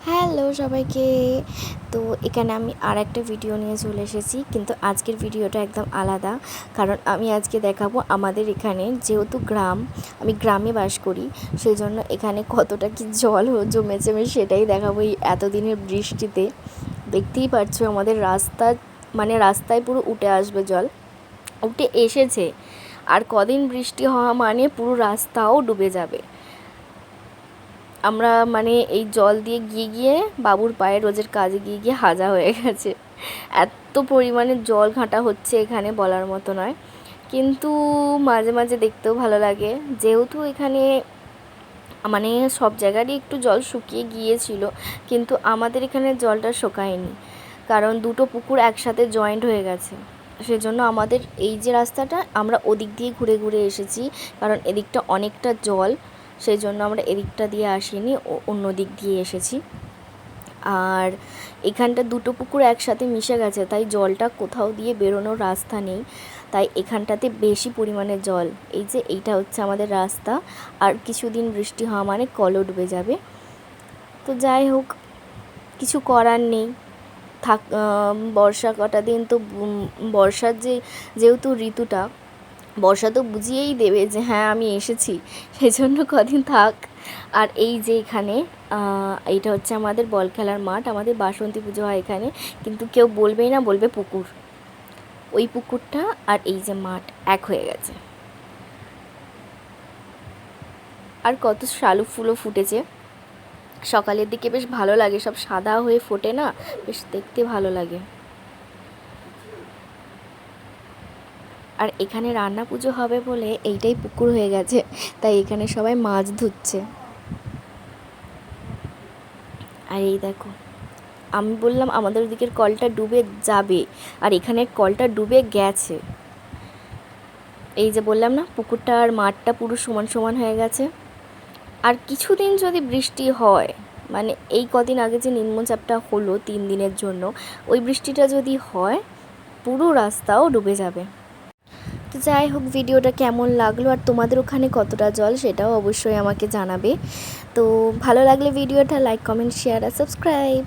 Hello সবাইকে। তো এখানে আমি আর একটা ভিডিও নিয়ে চলে এসেছি, কিন্তু আজকের ভিডিওটা একদম আলাদা। কারণ আমি আজকে দেখাবো আমাদের এখানে, যেহেতু আমি গ্রামে বাস করি, সেই জন্য এখানে কতটা কি জল জমেছে আমি সেটাই দেখাবো এই এতদিনের বৃষ্টিতে। দেখতেই পাচ্ছো আমাদের রাস্তায় পুরো উঠে আসবে জল, উঠে এসেছে। আর কদিন বৃষ্টি হওয়া মানে পুরো রাস্তাও ডুবে যাবে। আমরা এই জল দিয়ে গিয়ে বাবুর পায়ে রোজের কাজে গিয়ে হাজা হয়ে গেছে। এত পরিমাণে জল ঘাঁটা হচ্ছে এখানে বলার মতো নয়। কিন্তু মাঝে মাঝে দেখতেও ভালো লাগে, যেহেতু এখানে সব জায়গারই একটু জল শুকিয়ে গিয়েছিল, কিন্তু আমাদের এখানে জলটা শুকায়নি, কারণ দুটো পুকুর একসাথে জয়েন্ট হয়ে গেছে। সেজন্য আমাদের এই যে রাস্তাটা, আমরা ওদিক দিয়ে ঘুরে ঘুরে এসেছি, কারণ এদিকটা অনেকটা জল, সেই জন্য আমরা এদিকটা দিয়ে আসিনি, অন্য দিক দিয়ে এসেছি। আর এখানটা দুটো পুকুর একসাথে মিশে গেছে, তাই জলটা কোথাও দিয়ে বেরোনোর রাস্তা নেই, তাই এখানটাতে বেশি পরিমাণে জল। এই যে এইটা হচ্ছে আমাদের রাস্তা, আর কিছুদিন বৃষ্টি হওয়া মানে কলও ডুবে যাবে। তো যাই হোক, কিছু করার নেই। বর্ষা কটা দিন তো, বর্ষার যেহেতু ঋতুটা, বর্ষা তো বুঝিয়েই দেবে যে হ্যাঁ আমি এসেছি, সেই জন্য কদিন থাক। আর এই যে এখানে এইটা হচ্ছে আমাদের বল খেলার মাঠ, আমাদের বাসন্তী পুজো হয় এখানে, কিন্তু কেউ বলবেই না, বলবে পুকুর। ওই পুকুরটা আর এই যে মাঠ এক হয়ে গেছে। আর কত শালু ফুলও ফুটেছে, সকালের দিকে বেশ ভালো লাগে, সব সাদা হয়ে ফোটে না, বেশ দেখতে ভালো লাগে। আর এখানে রান্না পুজো হবে বলে এইটাই পুকুর হয়ে গেছে, তাই এখানে সবাই মাছ ধুচ্ছে। আর এই দেখো, আমি বললাম আমাদের ওদিকের কলটা ডুবে যাবে, আর এখানের কলটা ডুবে গেছে। এই যে বললাম না, পুকুরটা আর মাঠটা পুরো সমান সমান হয়ে গেছে। আর কিছুদিন যদি বৃষ্টি হয়, এই কদিন আগে যে নিম্নচাপটা হলো 3 দিনের জন্য, ওই বৃষ্টিটা যদি হয়, পুরো রাস্তাও ডুবে যাবে। তো যাই হোক, ভিডিওটা কেমন লাগলো আর তোমাদের ওখানে কতটা জল সেটাও অবশ্যই আমাকে জানাবে। তো ভালো লাগলে ভিডিওটা লাইক, কমেন্ট, শেয়ার আর সাবস্ক্রাইব।